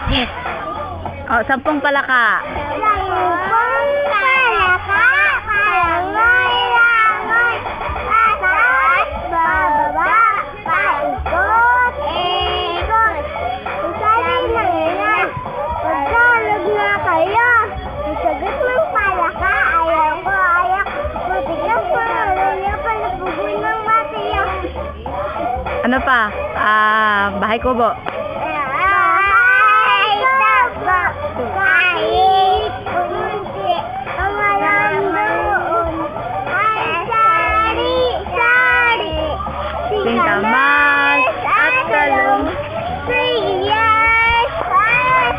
Yes. Oh, 10 palaka. 10 palaka. Palangoy-langoy. Pataas, bababa, paikot-ikot. Sabi ng ilan, pagkalog na kayo. Sagot ng palaka, ayaw ko, ayak. Matigas ko, nalulya pa, napugoy ng batiyo. Ano pa? Bahay kubo. Ay, taba, kahit unti, ang alam doon ay sari-sari, Singkamas at talong. Siyas at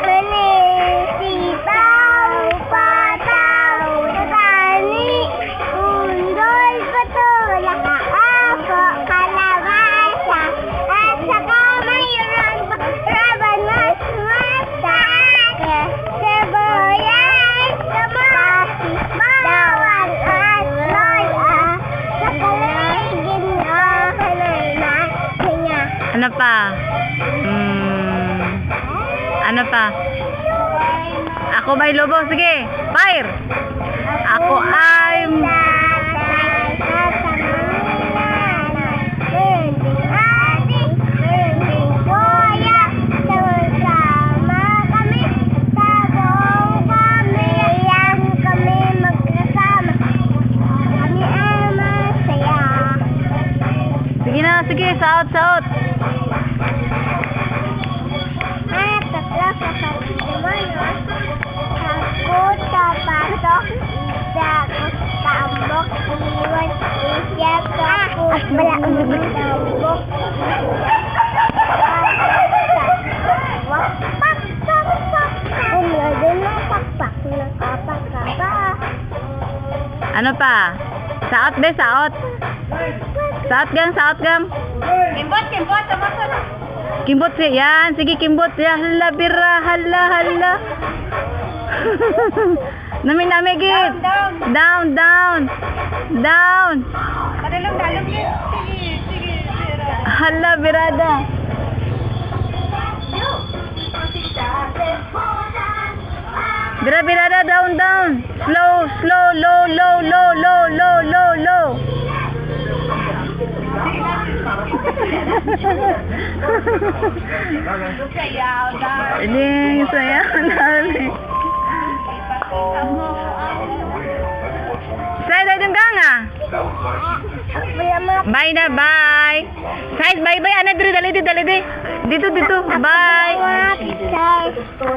manisipaw, pataw, tani, undol, patulak, ako, kalabasa, at saka mayroon pa rabanas, masake, sibuyas, kamatis, bawang, at loya, sa kaligin na kanay na Ano pa? Ano pa? Ako may lobo. Sige, fire! Ako ay... Sige na, sige, saot. Ano pa? Saot be, saot. Saot gang. Kimbot, tamasok na. Kimbot siya. Yan, sige kimbot. Ya, hala, bira, hala. Nami, git. Down. Padalong yun. Sige. Hala, birada. Birada, down. Slow, low. Ini saya nali. Saya dah dengang ah. Bye na, bye. Guys, bye. Ana diri dali. Dito. Bye.